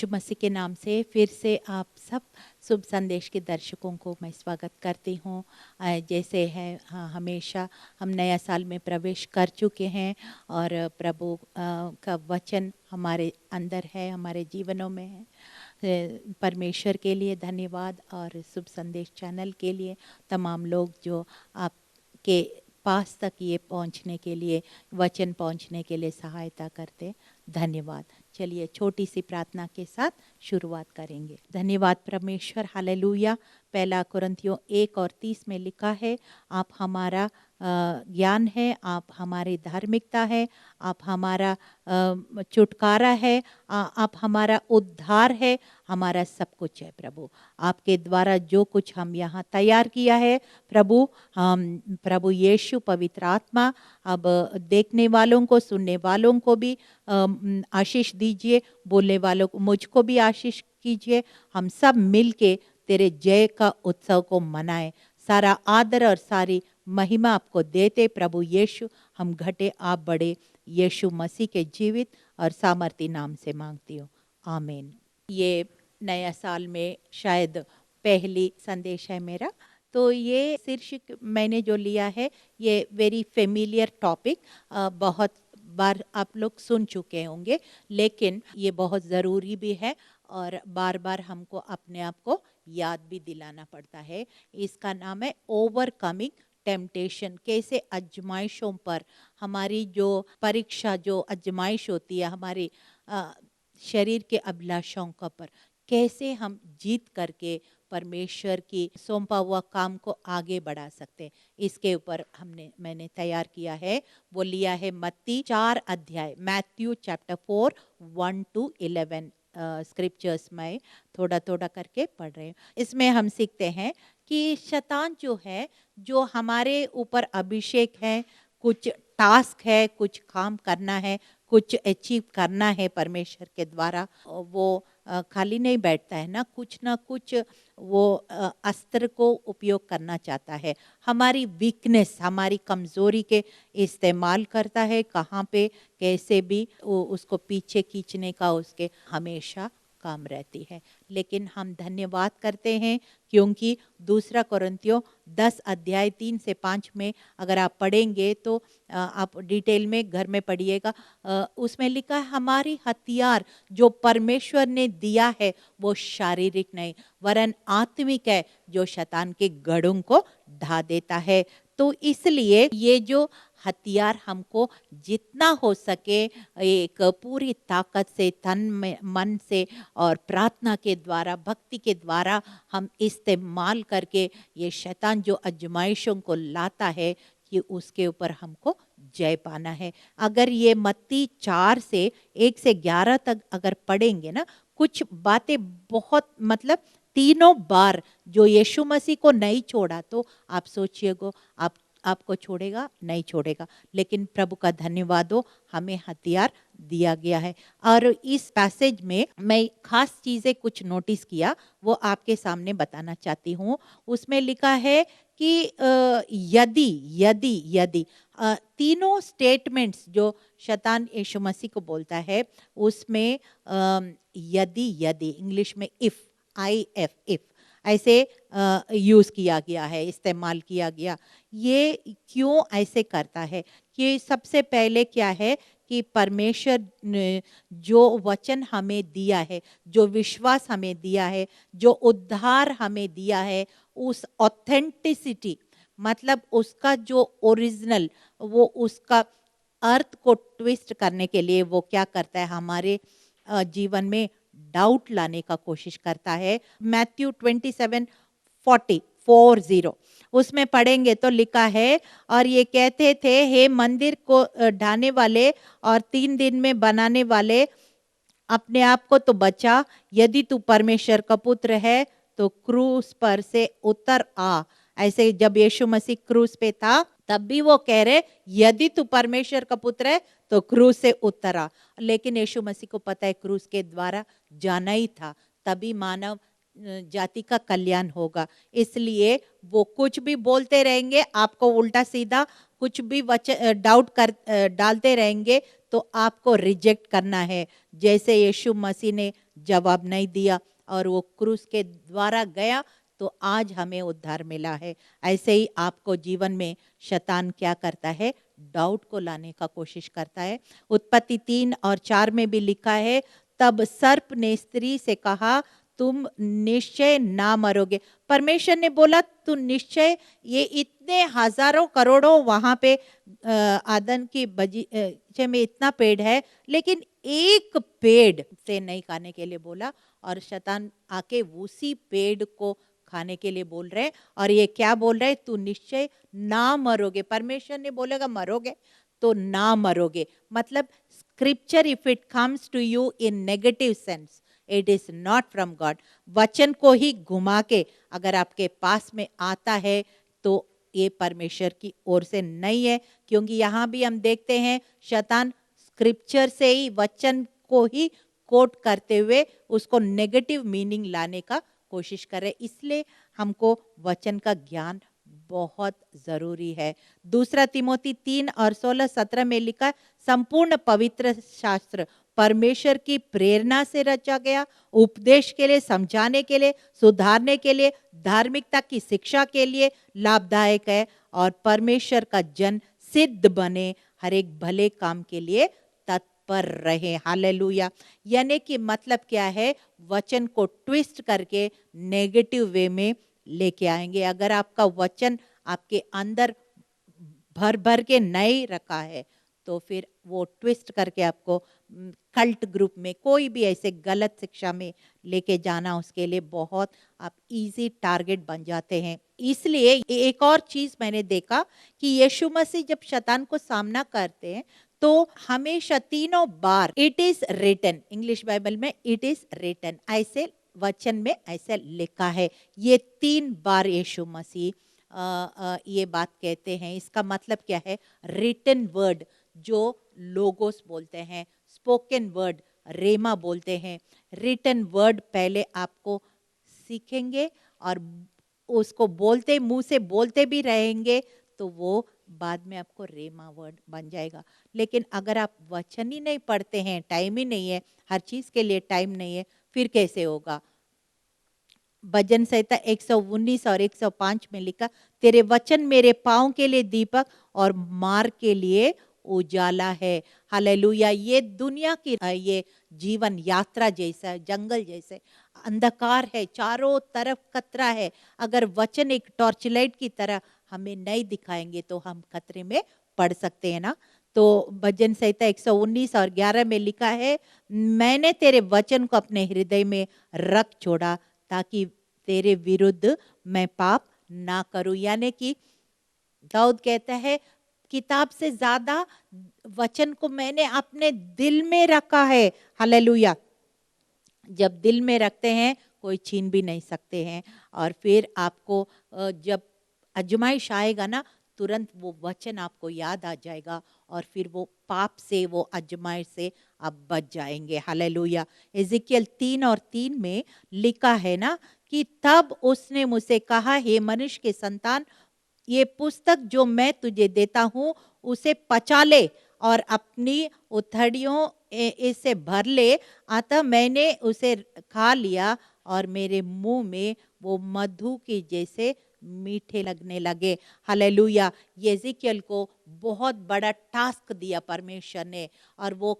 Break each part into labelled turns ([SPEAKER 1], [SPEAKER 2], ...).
[SPEAKER 1] मसीह के नाम से फिर से आप सब शुभ संदेश के दर्शकों को मैं स्वागत करती हूँ। जैसे है हमेशा हम नया साल में प्रवेश कर चुके हैं और प्रभु का वचन हमारे अंदर है, हमारे जीवनों में है। परमेश्वर के लिए धन्यवाद और शुभ संदेश चैनल के लिए तमाम लोग जो आपके पास तक ये पहुंचने के लिए, वचन पहुंचने के लिए सहायता करते, धन्यवाद। चलिए छोटी सी प्रार्थना के साथ शुरुआत करेंगे। धन्यवाद परमेश्वर, हालेलुया। पहला कुरिन्थियों 1:30 में लिखा है, आप हमारा ज्ञान है, आप हमारी धार्मिकता है, आप हमारा छुटकारा है, आप हमारा उद्धार है, हमारा सब कुछ है प्रभु। आपके द्वारा जो कुछ हम यहाँ तैयार किया है प्रभु, हम प्रभु यीशु पवित्र आत्मा अब देखने वालों को, सुनने वालों को भी आशीष दीजिए, बोलने वालों को, मुझको भी आशीष कीजिए। हम सब मिलके तेरे जय का उत्सव को मनाएं। सारा आदर और सारी महिमा आपको देते प्रभु यीशु। हम घटे आप बड़े, यीशु मसीह के जीवित और सामर्थी नाम से मांगती हूँ, आमीन। ये नया साल में शायद पहली संदेश है मेरा, तो ये शीर्षक मैंने जो लिया है ये वेरी फेमिलियर टॉपिक, बहुत बार आप लोग सुन चुके होंगे, लेकिन ये बहुत ज़रूरी भी है और बार बार हमको अपने आप को याद भी दिलाना पड़ता है। इसका नाम है ओवरकमिंग टेम्पटेशन। कैसे आजमाइशों पर, हमारी जो परीक्षा, जो आजमाइश होती है हमारी शरीर के अभिलाषाओं का पर, कैसे हम जीत करके परमेश्वर की सौंपा हुआ काम को आगे बढ़ा सकते हैं, इसके ऊपर मैंने तैयार किया है। वो लिया है मत्ती 4 अध्याय, मैथ्यू चैप्टर 4 1-11 स्क्रिप्चर्स में थोड़ा थोड़ा करके पढ़ रहे हैं। इसमें हम सीखते हैं कि शैतान जो है, जो हमारे ऊपर अभिषेक है, कुछ टास्क है, कुछ काम करना है, कुछ अचीव करना है परमेश्वर के द्वारा, वो खाली नहीं बैठता है ना कुछ वो अस्त्र को उपयोग करना चाहता है। हमारी वीकनेस, हमारी कमज़ोरी के इस्तेमाल करता है, कहाँ पे कैसे भी उसको पीछे खींचने का उसके हमेशा काम रहती है। लेकिन हम धन्यवाद करते हैं क्योंकि दूसरा कुरिन्थियों 10 अध्याय 3-5 में अगर आप पढ़ेंगे तो आप डिटेल में घर में पढ़िएगा, उसमें लिखा है हमारी हथियार जो परमेश्वर ने दिया है वो शारीरिक नहीं वरन आत्मिक है, जो शैतान के गढ़ों को ढा देता है। तो इसलिए ये जो हथियार हमको जितना हो सके एक पूरी ताकत से, तन में, मन से और प्रार्थना के द्वारा, भक्ति के द्वारा हम इस्तेमाल करके ये शैतान जो आजमाइशों को लाता है कि उसके ऊपर हमको जय पाना है। अगर ये मत्ती 4 से 1-11 तक अगर पढ़ेंगे ना, कुछ बातें बहुत मतलब तीनों बार जो यीशु मसीह को नहीं छोड़ा, तो आप सोचिएगा आपको छोड़ेगा नहीं छोड़ेगा, लेकिन प्रभु का धन्यवाद हो, हमें हथियार दिया गया है। और इस पैसेज में मैं खास चीज़ें कुछ नोटिस किया, वो आपके सामने बताना चाहती हूँ। उसमें लिखा है कि यदि यदि यदि तीनों स्टेटमेंट्स जो शैतान यीशु मसीह को बोलता है, उसमें यदि यदि इंग्लिश में इफ, IF ऐसे यूज़ किया गया है, इस्तेमाल किया गया। ये क्यों ऐसे करता है कि सबसे पहले क्या है कि परमेश्वर ने जो वचन हमें दिया है, जो विश्वास हमें दिया है, जो उद्धार हमें दिया है, उस ऑथेंटिसिटी मतलब उसका जो ओरिजिनल, वो उसका अर्थ को ट्विस्ट करने के लिए वो क्या करता है, हमारे जीवन में डाउट लाने का कोशिश करता है। मैथ्यू 27:40 उसमें पढ़ेंगे तो लिखा है, और ये कहते थे, हे मंदिर को ढाने वाले और 3 दिन में बनाने वाले, अपने आप को तो बचा, यदि तू परमेश्वर का पुत्र है तो क्रूस पर से उतर आ। ऐसे जब यीशु मसीह क्रूस पे था तब भी वो कह रहे, यदि तू परमेश्वर का पुत्र है तो क्रूस से उतरा। लेकिन यीशु मसीह को पता है क्रूस के द्वारा जाना ही था, तभी मानव जाति का कल्याण होगा। इसलिए वो कुछ भी बोलते रहेंगे, आपको उल्टा सीधा कुछ भी डाउट कर डालते रहेंगे, तो आपको रिजेक्ट करना है। जैसे यीशु मसीह ने जवाब नहीं दिया और वो क्रूस के द्वारा गया, तो आज हमें उद्धार मिला है। ऐसे ही आपको जीवन में शैतान क्या करता है, डाउट को लाने का कोशिश करता है। उत्पत्ति 3:4 में भी लिखा है, तब सर्प ने स्त्री से कहा, तुम निश्चय ना मरोगे। परमेश्वर ने बोला तू निश्चय, ये इतने हजारों करोड़ों वहां पे आदन की बगीचे में इतना पेड़ है, लेकिन एक पेड़ से नहीं खाने के लिए बोला। और शैतान आके उसी पेड़ को खाने के लिए बोल रहे, और ये क्या बोल रहे, तू निश्चय ना मरोगे। परमेश्वर ने बोलेगा मरोगे तो ना मरोगे। मतलब scripture if it comes to you in negative sense, it is not from God. वचन को ही घुमा के अगर आपके पास में आता है तो ये परमेश्वर की ओर से नहीं है। क्योंकि यहाँ भी हम देखते हैं शैतान स्क्रिप्चर से ही, वचन को ही कोट करते हुए उसको नेगेटिव मीनिंग लाने का कोशिश करे। इसलिए हमको वचन का ज्ञान बहुत जरूरी है। दूसरा तिमोथी 3:16-17 में लिखा, संपूर्ण पवित्र शास्त्र परमेश्वर की प्रेरणा से रचा गया, उपदेश के लिए, समझाने के लिए, सुधारने के लिए, धार्मिकता की शिक्षा के लिए लाभदायक है, और परमेश्वर का जन सिद्ध बने, हर एक भले काम के लिए तत्पर रहे। हालेलुया। यानी कि मतलब क्या है, वचन को ट्विस्ट करके नेगेटिव वे में लेके आएंगे। अगर आपका वचन आपके अंदर भर भर के नहीं रखा है, तो फिर वो ट्विस्ट करके आपको कल्ट ग्रुप में, कोई भी ऐसे गलत शिक्षा में लेके जाना, उसके लिए बहुत आप इजी टारगेट बन जाते हैं। इसलिए एक और चीज मैंने देखा कि यीशु मसीह जब शैतान को सामना करते हैं तो हमेशा तीनों बार it is written, English Bible में इट इज रिटन, ऐसे वचन में ऐसे लिखा है। ये 3 बार यीशु मसीह ये बात कहते हैं। इसका मतलब क्या है, रिटन वर्ड जो लोगोस बोलते हैं, स्पोकन वर्ड रेमा बोलते हैं। रिटन वर्ड पहले आपको सीखेंगे और उसको बोलते, मुंह से बोलते भी रहेंगे, तो वो बाद में आपको रेमा वर्ड बन जाएगा। लेकिन अगर आप वचन ही नहीं पढ़ते हैं, टाइम ही नहीं है, हर चीज के लिए टाइम नहीं है, फिर कैसे होगा। भजन संहिता 119 और 105 में लिखा, तेरे वचन मेरे पाँव के लिए दीपक और मार्ग के लिए उजाला है। हालेलुया। ये दुनिया की ये जीवन यात्रा जैसा, जंगल जैसे अंधकार है, चारों तरफ खतरा है। अगर वचन एक टॉर्च लाइट की तरह हमें नहीं दिखाएंगे तो हम खतरे में पड़ सकते हैं ना। तो भजन संहिता 119 और 11 में लिखा है, मैंने तेरे वचन को अपने हृदय में रख छोड़ा ताकि तेरे विरुद्ध मैं पाप ना करूं। यानी कि दाऊद कहता है, किताब से ज्यादा वचन को मैंने अपने दिल में रखा है। हालेलुया। जब दिल में रखते हैं कोई छीन भी नहीं सकते हैं। और फिर आपको जब आजमाइश आएगा ना, तुरंत वो वचन आपको याद आ जाएगा और फिर वो पाप से, वो आजमाइश से आप बच जाएंगे। हालेलुया। एजिकियल 3:3 में लिखा है ना कि तब उसने मुझसे कहा, हे मनुष्य के संतान, ये पुस्तक जो मैं तुझे देता हूँ उसे पचा ले और अपनी उथड़ियों इसे भर ले। अतः मैंने उसे खा लिया और मेरे मुंह में वो मधु की जैसे मीठे लगने लगे। हालेलुया। यिर्मयाह को बहुत बड़ा टास्क दिया परमेश्वर ने, और वो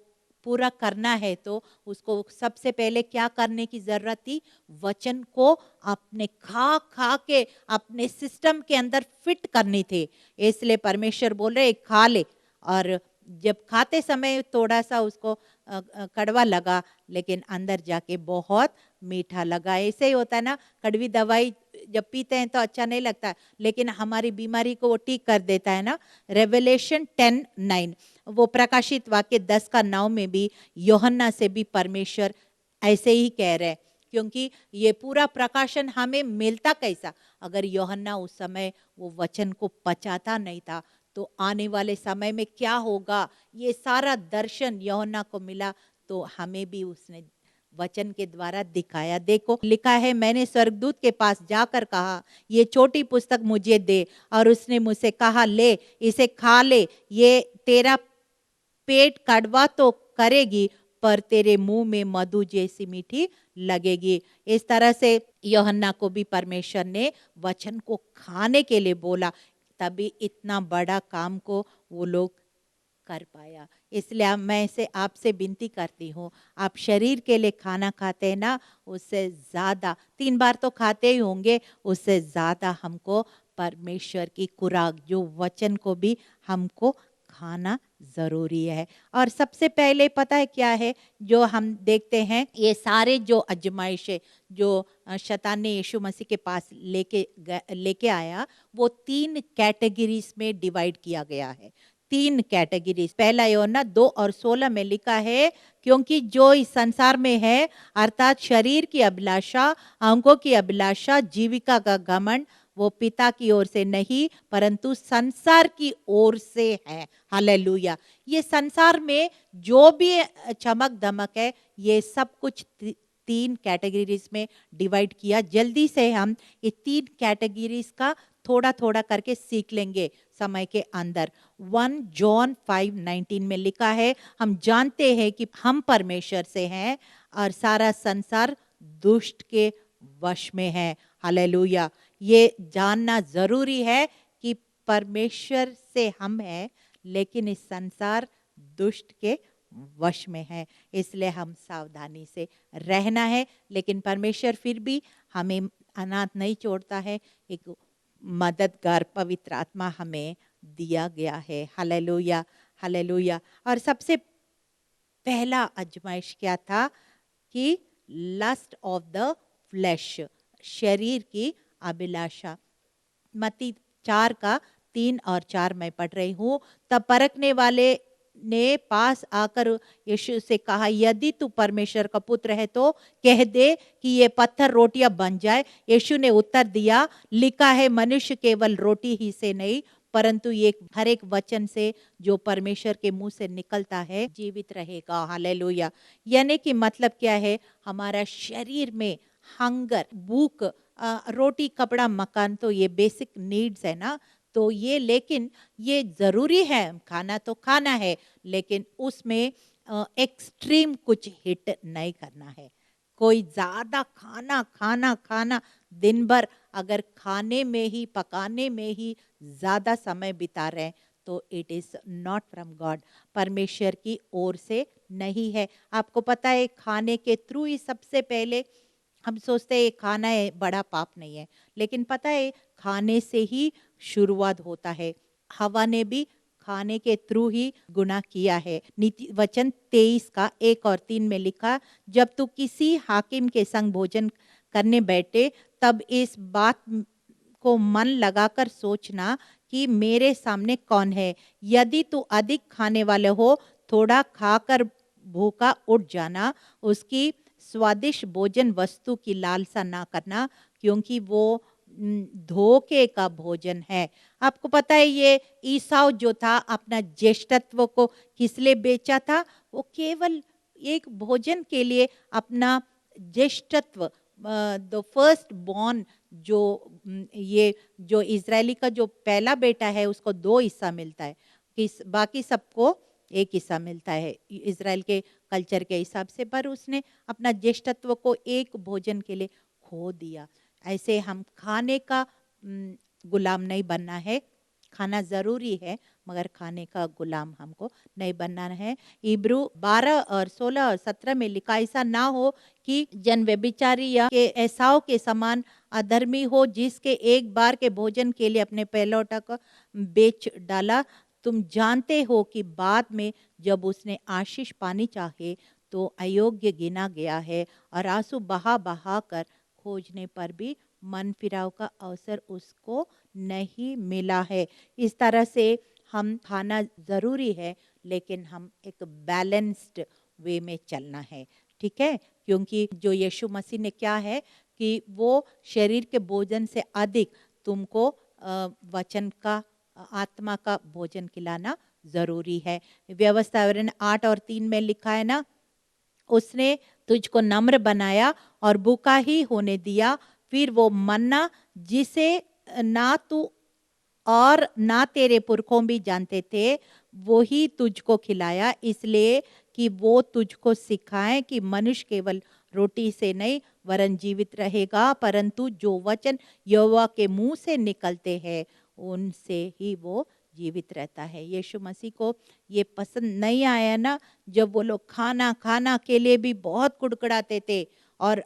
[SPEAKER 1] पूरा करना है तो उसको सबसे पहले क्या करने की जरूरत थी, वचन को अपने खा खा के अपने सिस्टम के अंदर फिट करनी थी। इसलिए परमेश्वर बोल रहे खा ले। और जब खाते समय थोड़ा सा उसको कड़वा लगा, लेकिन अंदर जाके बहुत मीठा लगा। ऐसे ही होता है ना, कड़वी दवाई जब पीते हैं तो अच्छा नहीं लगता, लेकिन हमारी बीमारी को वो ठीक कर देता है ना। रेवलेशन 10:9, वो प्रकाशित वाक्य 10:9 में भी यूहन्ना से भी परमेश्वर ऐसे ही कह रहे हैं। क्योंकि ये पूरा प्रकाशन हमें मिलता कैसा, अगर यूहन्ना उस समय वो वचन को पचाता नहीं था तो आने वाले समय में क्या होगा, ये सारा दर्शन यूहन्ना को मिला, तो हमें भी उसने वचन के द्वारा दिखाया। देखो लिखा है, मैंने स्वर्गदूत के पास जाकर कहा, ये छोटी पुस्तक मुझे दे, और उसने मुझसे कहा, ले इसे खा ले, ये तेरा पेट कड़वा तो करेगी पर तेरे मुंह में मधु जैसी मीठी लगेगी। इस तरह से यूहन्ना को भी परमेश्वर ने वचन को खाने के लिए बोला, तभी इतना बड़ा काम को वो लोग कर पाया। इसलिए मैं से आपसे विनती करती हूँ, आप शरीर के लिए खाना खाते हैं ना, उससे ज़्यादा 3 बार तो खाते ही होंगे, उससे ज़्यादा हमको परमेश्वर की खुराक जो वचन को भी हमको खाना ज़रूरी है। और सबसे पहले पता है क्या है जो हम देखते हैं, ये सारे जो आजमाइशें जो शैतान ने यीशु मसीह के पास लेके आया, वो 3 कैटेगरीज में डिवाइड किया गया है। 3 कैटेगरीज। पहला यूहन्ना 2:16 में लिखा है, क्योंकि जो इस संसार में है अर्थात शरीर की अभिलाषा, अंगों की अभिलाषा, जीविका का घमंड, वो पिता की ओर से नहीं परंतु संसार की ओर से है। हालेलुया। ये संसार में जो भी चमक दमक है, ये सब कुछ 3 कैटेगरीज में डिवाइड किया। जल्दी से हम ये 3 कैटेगरीज का थोड़ा थोड़ा करके सीख लेंगे समय के अंदर। 1 जॉन 5:19 में लिखा है, हम जानते हैं कि हम परमेश्वर से हैं और सारा संसार दुष्ट के वश में है। हालेलुया। ये जानना जरूरी है कि परमेश्वर से हम हैं, लेकिन इस संसार दुष्ट के वश में है। इसलिए हम सावधानी से रहना है, लेकिन परमेश्वर फिर भी हमें अनाथ नहीं छोड़ता है। एक मददगार पवित्र आत्मा हमें दिया गया है। Hallelujah, hallelujah. और सबसे पहला आजमाइश क्या था कि लस्ट ऑफ द फ्लैश, शरीर की अभिलाषा। मत्ती 4:3 और 4 मैं पढ़ रही हूँ। तब परखने वाले ने पास आकर यीशु से कहा, यदि तू परमेश्वर का पुत्र है तो कह दे कि ये पत्थर रोटियां बन जाए। यीशु ने उत्तर दिया, लिखा है मनुष्य केवल रोटी ही से नहीं परंतु ये हर एक वचन से जो परमेश्वर के मुंह से निकलता है जीवित रहेगा। हालेलुया। यानी कि मतलब क्या है, हमारा शरीर में हंगर, भूख, रोटी कपड़ा मकान तो ये बेसिक नीड्स है ना, तो ये लेकिन ये जरूरी है, खाना तो खाना है, लेकिन उसमें एक्सट्रीम कुछ हिट नहीं करना है। कोई ज्यादा खाना खाना खाना दिन भर अगर खाने में ही पकाने में ही ज्यादा समय बिता रहे तो it is not from God, परमेश्वर की ओर से नहीं है। आपको पता है खाने के थ्रू ही सबसे पहले हम सोचते हैं खाना है बड़ा पाप नहीं है, लेकिन पता है खाने से ही शुरुआत होता है। हवा ने भी खाने के थ्रू ही गुनाह किया है। नीति वचन 23:1 और 3 में लिखा, जब तू किसी हाकिम के संग भोजन करने बैठे तब इस बात को मन लगाकर सोचना कि मेरे सामने कौन है। यदि तू अधिक खाने वाले हो, थोड़ा खाकर भूखा उठ जाना। उसकी स्वादिष्ट भोजन वस्तु की लालसा ना करना, क्योंकि वो धोखे का भोजन है। आपको पता है ये ईसाव जो था अपना ज्येष्ठत्व को किस लिए बेचा था? वो केवल एक भोजन के लिए अपना ज्येष्ठत्व, द फर्स्ट बॉर्न, जो ये जो इजरायली का जो पहला बेटा है उसको 2 हिस्सा मिलता है, बाकी सबको एक हिस्सा मिलता है इजराइल के कल्चर के हिसाब से, पर उसने अपना ज्येष्ठत्व को एक भोजन के लिए खो दिया। ऐसे हम खाने का गुलाम नहीं बनना है। खाना जरूरी है मगर खाने का गुलाम हमको नहीं बनना है। इब्रू 12:16 और 17 में लिखा, ऐसा ना हो कि जन व्यभिचारी या के एसाव के समान अधर्मी हो, जिसके एक बार के भोजन के लिए अपने पहलौठा को बेच डाला। तुम जानते हो कि बाद में जब उसने आशीष पानी चाहे तो अयोग्य गिना गया है और आंसू बहा बहा कर खोजने पर भी मन फिराव का अवसर उसको नहीं मिला है। इस तरह से हम खाना जरूरी है, लेकिन हम एक बैलेंस्ड वे में चलना है, ठीक है? क्योंकि जो यीशु मसीह ने क्या है कि वो शरीर के भोजन से अधिक तुमको वचन का, आत्मा का भोजन खिलाना जरूरी है। व्यवस्था 8:3 में लिखा है ना, उसने तुझको नम्र बनाया और भूखा ही होने दिया। फिर वो मन्ना जिसे ना तू और ना तेरे पुरखों भी जानते थे, वो ही तुझको खिलाया, इसलिए कि वो तुझको सिखाए कि मनुष्य केवल रोटी से नहीं वरन जीवित रहेगा, परंतु जो वचन यहोवा के मुंह से निकलते हैं उनसे ही वो जीवित रहता है। यीशु मसीह को ये पसंद नहीं आया ना, जब वो लोग खाना खाना के लिए भी बहुत कुड़कुड़ाते थे, और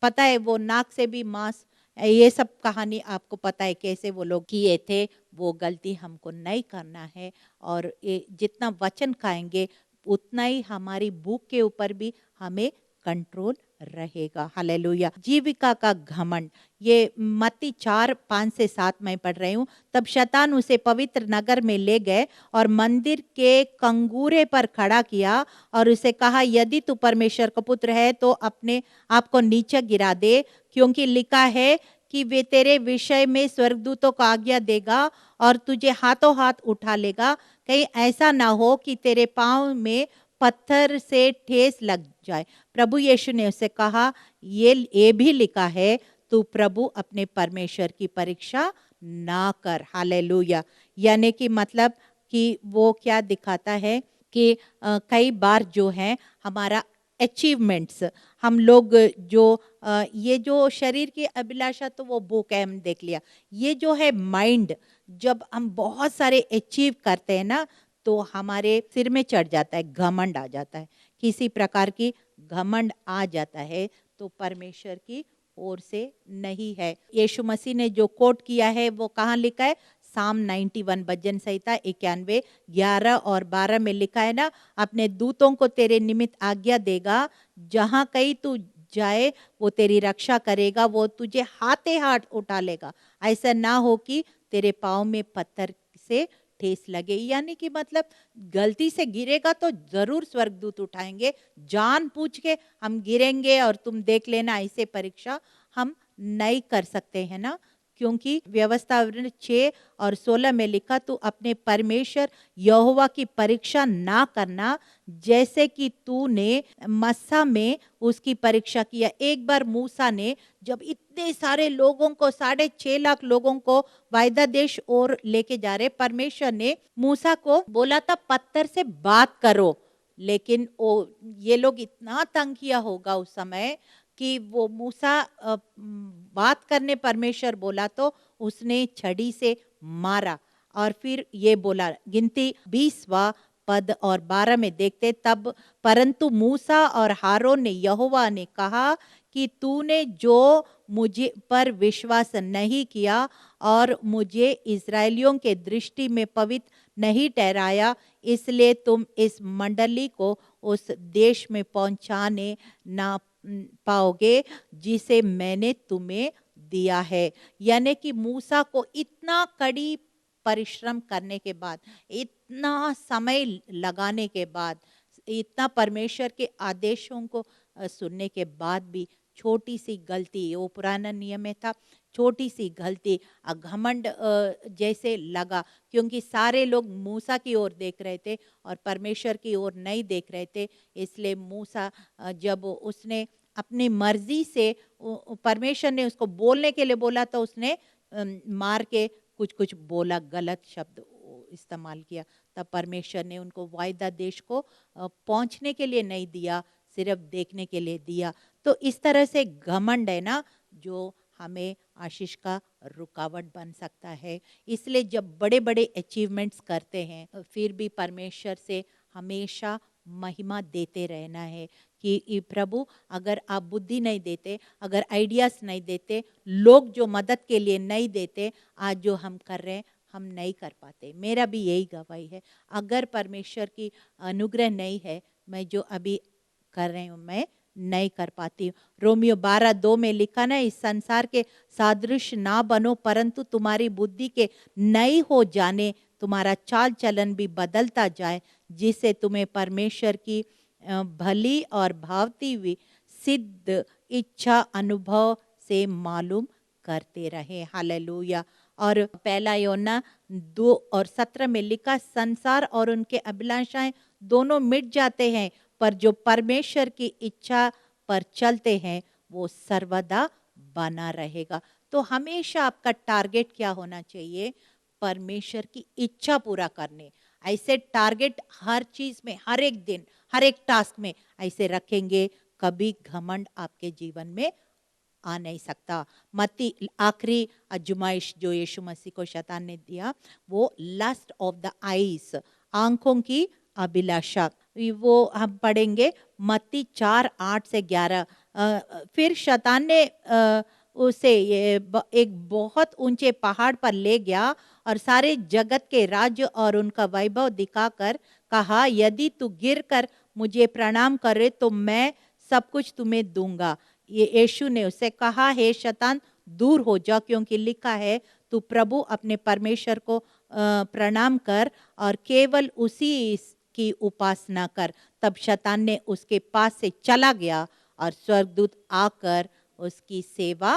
[SPEAKER 1] पता है वो नाक से भी मांस, ये सब कहानी आपको पता है कैसे वो लोग किए थे। वो गलती हमको नहीं करना है, और ये जितना वचन खाएंगे उतना ही हमारी भूख के ऊपर भी हमें कंट्रोल रहेगा। हालेलुया। जीविका का घमंड, ये मत्ती 4:5-7 में पढ़ रही हूँ। तब शैतान उसे पवित्र नगर में ले गए और मंदिर के कंगूरे पर खड़ा किया और उसे कहा, यदि तू परमेश्वर का पुत्र है तो अपने आप को नीचे गिरा दे, क्योंकि लिखा है कि वे तेरे विषय में स्वर्गदूतों को आज्ञा देगा और तुझे हाथों हाथ उठा लेगा, कहीं ऐसा ना हो कि तेरे पांव में पत्थर से ठेस लग जाए। प्रभु यीशु ने उसे कहा, ये भी लिखा है, तू प्रभु अपने परमेश्वर की परीक्षा ना कर। हालेलुया। यानी कि मतलब कि वो क्या दिखाता है कि कई बार जो है हमारा अचीवमेंट्स, हम लोग जो ये जो शरीर की अभिलाषा तो वो भूख है, हम देख लिया। ये जो है माइंड, जब हम बहुत सारे अचीव करते हैं ना तो हमारे सिर में चढ़ जाता है, घमंड आ जाता है, किसी प्रकार की घमंड आ जाता है तो परमेश्वर की ओर से नहीं है। यीशु मसीह ने जो कोट किया है वो कहाँ लिखा है? साम 91 भजन संहिता 91 11 और 12 में लिखा है ना, अपने दूतों को तेरे निमित्त आज्ञा देगा, जहां कहीं तू जाए वो तेरी रक्षा करेगा, वो तुझे हाथे हाथ उठा लेगा, ऐसा ना हो कि तेरे पाँव में पत्थर से ठेस लगे। यानी कि मतलब गलती से गिरेगा तो जरूर स्वर्गदूत उठाएंगे, जान पूछ के हम गिरेंगे और तुम देख लेना, ऐसे परीक्षा हम नहीं कर सकते हैं ना, क्योंकि व्यवस्था 6:16 में लिखा, तू अपने परमेश्वर यहोवा की परीक्षा ना करना, जैसे कि तूने मस्सा में उसकी परीक्षा किया। एक बार मूसा ने जब इतने सारे लोगों को, 6.5 लाख लोगों को वायदा देश और लेके जा रहे, परमेश्वर ने मूसा को बोला था पत्थर से बात करो, लेकिन वो ये लोग इतना तंग किया होगा उस समय कि वो मूसा बात करने परमेश्वर बोला तो उसने छड़ी से मारा। और फिर ये बोला, गिनती 20वां पद और 12 में देखते, तब परंतु मूसा और हारून ने, यहोवा ने कहा कि तूने जो मुझे पर विश्वास नहीं किया और मुझे इस्राएलियों के दृष्टि में पवित्र नहीं ठहराया, इसलिए तुम इस मंडली को उस देश में पहुंचाने ना पाओगे जिसे मैंने तुम्हें दिया है। यानी कि मूसा को इतना कड़ी परिश्रम करने के बाद, इतना समय लगाने के बाद, इतना परमेश्वर के आदेशों को सुनने के बाद भी छोटी सी गलती, वो पुराना नियम में था, छोटी सी गलती घमंड जैसे लगा, क्योंकि सारे लोग मूसा की ओर देख रहे थे और परमेश्वर की ओर नहीं देख रहे थे। इसलिए मूसा जब उसने अपनी मर्जी से, परमेश्वर ने उसको बोलने के लिए बोला तो उसने मार के कुछ कुछ बोला, गलत शब्द इस्तेमाल किया, तब परमेश्वर ने उनको वायदा देश को पहुंचने के लिए नहीं दिया, सिर्फ देखने के लिए दिया। तो इस तरह से घमंड है ना जो हमें आशीष का रुकावट बन सकता है। इसलिए जब बड़े बड़े अचीवमेंट्स करते हैं फिर भी परमेश्वर से हमेशा महिमा देते रहना है कि प्रभु अगर आप बुद्धि नहीं देते, अगर आइडियाज नहीं देते, लोग जो मदद के लिए नहीं देते, आज जो हम कर रहे हैं हम नहीं कर पाते। मेरा भी यही गवाही है, अगर परमेश्वर की अनुग्रह नहीं है, मैं जो अभी कर रही हूँ मैं नहीं कर पाती हूँ। रोमियो 12:2 में लिखा ना, इस संसार के सादृश्य ना बनो, परंतु तुम्हारी बुद्धि के नई हो जाने तुम्हारा चाल चलन भी बदलता जाए, जिससे तुम्हें परमेश्वर की भली और भावती हुई सिद्ध इच्छा अनुभव से मालूम करते रहे। हालेलुया। और पहला योना 2:17 में लिखा, संसार और उनके अभिलाषाएं दोनों मिट जाते हैं, पर जो परमेश्वर की इच्छा पर चलते हैं वो सर्वदा बना रहेगा। तो हमेशा आपका टारगेट क्या होना चाहिए? परमेश्वर की इच्छा पूरा करने। ऐसे टारगेट हर चीज में, हर एक दिन, हर एक टास्क में ऐसे रखेंगे, कभी घमंड आपके जीवन में आ नहीं सकता। मत्ती आखिरी आजमाइश जो यीशु मसीह को शैतान ने दिया, वो लस्ट ऑफ द आईज, आंखों की अभिलाषा, वो हम पढ़ेंगे मत्ती 4:8 से 11। फिर शैतान ने उसे एक बहुत ऊंचे पहाड़ पर ले गया और सारे जगत के राज्य और उनका वैभव दिखाकर कहा, यदि तू गिर कर मुझे प्रणाम करे तो मैं सब कुछ तुम्हें दूंगा। ये यीशु ने उसे कहा, हे शैतान दूर हो जा, क्योंकि लिखा है तू प्रभु अपने परमेश्वर को प्रणाम कर और केवल उसी की उपासना कर। तब शैतान ने उसके पास से चला गया और स्वर्गदूत आकर उसकी सेवा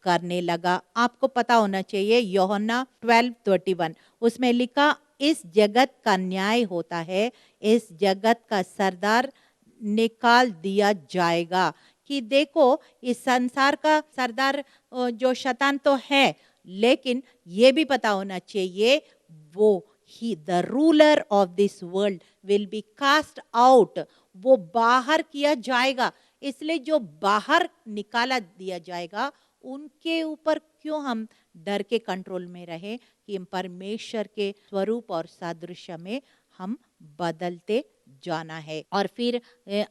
[SPEAKER 1] करने लगा। आपको पता होना चाहिए यूहन्ना 12:31 उसमें लिखा, इस जगत का न्याय होता है, इस जगत का सरदार निकाल दिया जाएगा। कि देखो इस संसार का सरदार जो शैतान तो है, लेकिन ये भी पता होना चाहिए वो ही the ruler of this world will be cast out, वो बाहर किया जाएगा। इसलिए जो बाहर निकाला दिया जाएगा उनके ऊपर क्यों हम डर के कंट्रोल में रहे, कि परमेश्वर के स्वरूप और सादृश्य में हम बदलते जाना है। और फिर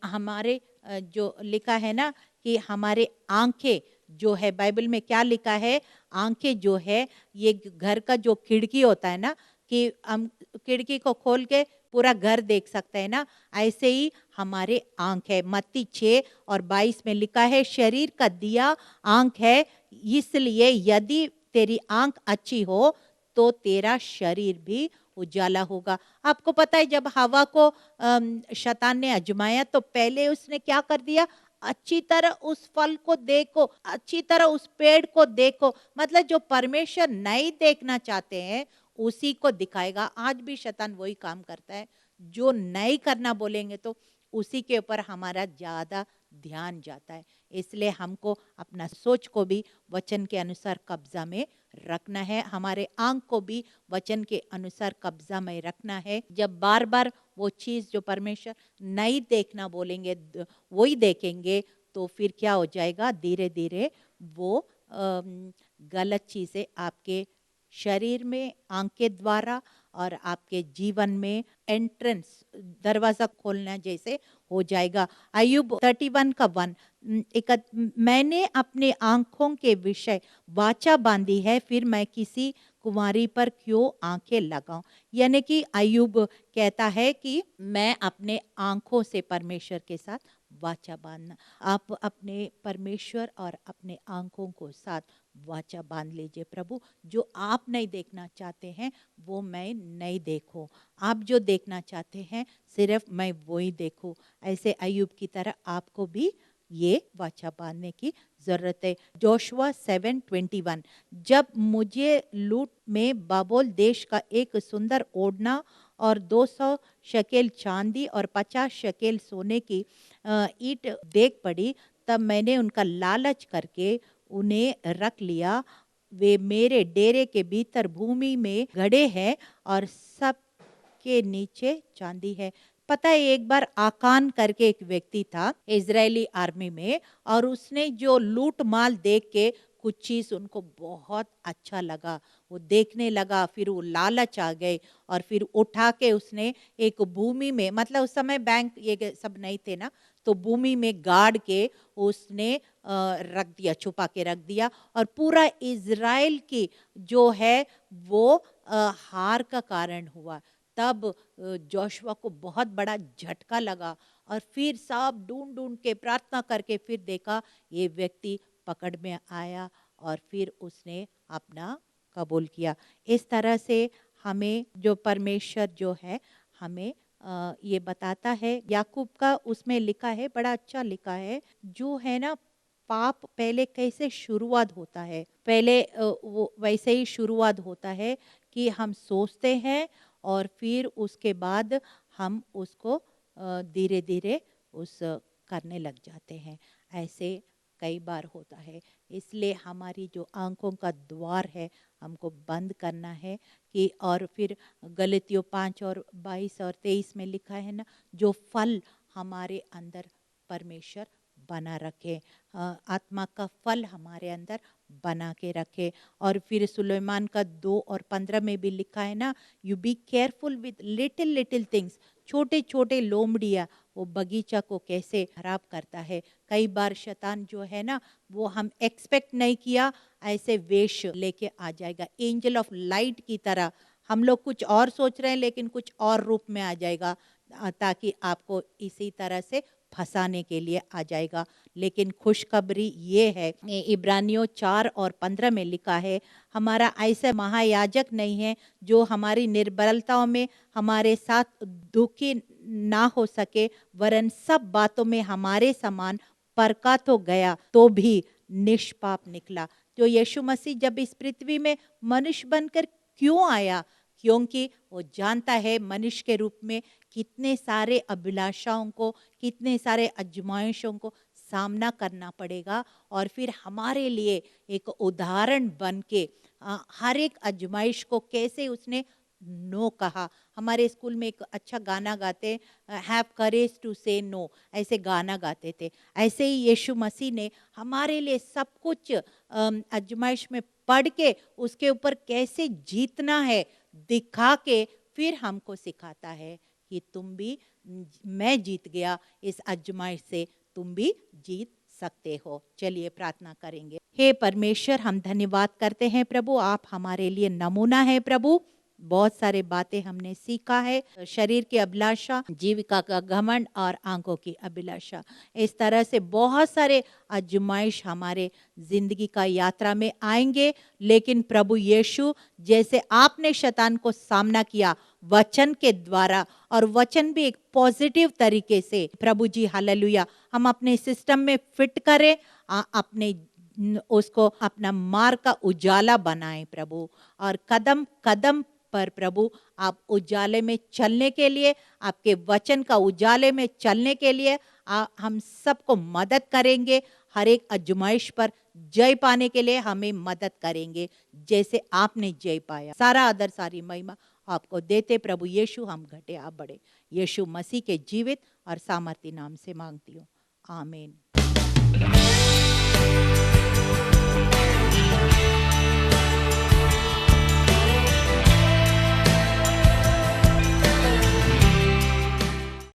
[SPEAKER 1] हमारे जो लिखा है ना कि हमारे आंखें जो है, बाइबल में क्या लिखा है, आंखें जो है ये घर का जो खिड़की होता है ना, कि हम खिड़की को खोल के पूरा घर देख सकते हैं ना, ऐसे ही हमारे आंख है। मत्ती 6:22 में लिखा है, शरीर का दिया आंख है, इसलिए यदि तेरी आंख अच्छी हो तो तेरा शरीर भी उजाला होगा। आपको पता है जब हवा को शैतान ने आजमाया तो पहले उसने क्या कर दिया, अच्छी तरह उस फल को देखो, अच्छी तरह उस पेड़ को देखो। मतलब जो परमेश्वर नहीं देखना चाहते हैं उसी को दिखाएगा। आज भी शैतान वही काम करता है, जो नहीं करना बोलेंगे तो उसी के ऊपर हमारा ज्यादा ध्यान जाता है। इसलिए हमको अपना सोच को भी वचन के अनुसार कब्जा में रखना है, हमारे आंख को भी वचन के अनुसार कब्जा में रखना है। जब बार बार वो चीज जो परमेश्वर नहीं देखना बोलेंगे वही देखेंगे तो फिर क्या हो जाएगा, धीरे धीरे वो गलत चीजें आपके शरीर में, आंख के द्वारा और आपके जीवन में एंट्रेंस, दरवाजा खोलना जैसे हो जाएगा। अय्यूब 31:1 मैंने अपने आंखों के विषय वाचा बांधी है, फिर मैं किसी कुमारी पर क्यों आंखें लगाऊं। यानी कि अय्यूब कहता है कि मैं अपने आंखों से परमेश्वर के साथ वाचा बांधना। आप अपने परमेश्वर और अपने आंखों को साथ वाचा बांध लीजिए, प्रभु जो आप नहीं देखना चाहते हैं वो मैं नहीं देखूं, आप जो देखना चाहते हैं सिर्फ मैं वही देखूं। ऐसे अय्यूब की तरह आपको भी ये वाचा बांधने की जरूरत है। जोशुआ 7:21 जब मुझे लूट में बाबोल देश का एक सुंदर ओढ़ना और 200 शकेल चांदी और 50 शकेल सोने की ईंट देख पड़ी, तब मैंने उनका लालच करके उन्हें रख लिया। वे मेरे डेरे के भीतर भूमि में गड़े हैं और सब के नीचे चांदी है। पता है एक बार आकान करके एक व्यक्ति था इजरायली आर्मी में, और उसने जो लूट माल देख के कुछ चीज उनको बहुत अच्छा लगा, वो देखने लगा, फिर वो लालच आ गए और फिर उठा के उसने एक भूमि में, मतलब उस समय बैंक ये सब नहीं थे ना, तो भूमि में गाड़ के उसने रख दिया, छुपा के रख दिया, और पूरा इजराइल की जो है वो हार का कारण हुआ। तब जोशुआ को बहुत बड़ा झटका लगा और फिर सब ढूंढ ढूंढ के प्रार्थना करके फिर देखा ये व्यक्ति पकड़ में आया और फिर उसने अपना कबूल किया। इस तरह से हमें जो परमेश्वर जो है हमें ये बताता है। याकूब का उसमें लिखा है, बड़ा अच्छा लिखा है, जो है ना पाप पहले कैसे शुरुआत होता है, पहले वो वैसे ही शुरुआत होता है कि हम सोचते हैं और फिर उसके बाद हम उसको धीरे धीरे उस करने लग जाते हैं। ऐसे कई बार होता है। इसलिए हमारी जो आंखों का द्वार है हमको बंद करना है कि और फिर गलतियों 5:22 और 23 में लिखा है ना, जो फल हमारे अंदर परमेश्वर बना रखे, आत्मा का फल हमारे अंदर बना के रखे। और फिर सुलेमान का 2:15 में भी लिखा है ना, you be careful with little little things. छोटे छोटे लोमड़िया वो बगीचा को कैसे खराब करता है। कई बार शैतान जो है ना, वो हम एक्सपेक्ट नहीं किया ऐसे वेश लेके आ जाएगा, एंजल ऑफ लाइट की तरह। हम लोग कुछ और सोच रहे हैं लेकिन कुछ और रूप में आ जाएगा, ताकि आपको इसी तरह से फंसाने के लिए आ जाएगा। लेकिन खुशखबरी ये है, इब्रानियों 4:15 में लिखा है, हमारा ऐसा महायाजक नहीं है जो हमारी निर्बलताओं में हमारे साथ दुखी ना हो सके, वरन सब बातों में हमारे समान परका तो गया तो भी निष्पाप निकला। तो यीशु मसीह जब इस पृथ्वी में मनुष्य बनकर क्यों आया? क्योंकि वो जानता है मनुष्य के रूप में कितने सारे अभिलाषाओं को, कितने सारे आजमाइशों को सामना करना पड़ेगा, और फिर हमारे लिए एक उदाहरण बन के हर एक आजमाइश को कैसे उसने नो कहा। हमारे स्कूल में एक अच्छा गाना गाते, हैव करेज टू से नो, ऐसे गाना गाते थे। ऐसे ही यीशु मसीह ने हमारे लिए सब कुछ आजमाइश में पढ़ के उसके ऊपर कैसे जीतना है दिखा के फिर हमको सिखाता है कि तुम भी, मैं जीत गया इस आजमाइश से, तुम भी जीत सकते हो। चलिए प्रार्थना करेंगे। हे परमेश्वर, हम धन्यवाद करते हैं प्रभु, आप हमारे लिए नमूना है प्रभु। बहुत सारे बातें हमने सीखा है, शरीर की अभिलाषा, जीविका का घमंड और आंखों की अभिलाषा। इस तरह से बहुत सारे आजमाइश हमारे जिंदगी का यात्रा में आएंगे, लेकिन प्रभु यीशु, जैसे आपने शैतान को सामना किया वचन के द्वारा, और वचन भी एक पॉजिटिव तरीके से, प्रभु जी हालेलुया, हम अपने सिस्टम में फिट करें, अपने उसको अपना मार्ग का उजाला बनाएं प्रभु। और कदम कदम पर प्रभु आप उजाले में चलने के लिए, आपके वचन का उजाले में चलने के लिए हम सबको मदद करेंगे। हर एक आजमाइश पर जय पाने के लिए हमें मदद करेंगे, जैसे आपने जय पाया। सारा आदर सारी महिमा आपको देते प्रभु यीशु, हम घटे आप बढ़े, यीशु मसीह के जीवित और सामर्थी नाम से मांगती हूँ, आमीन।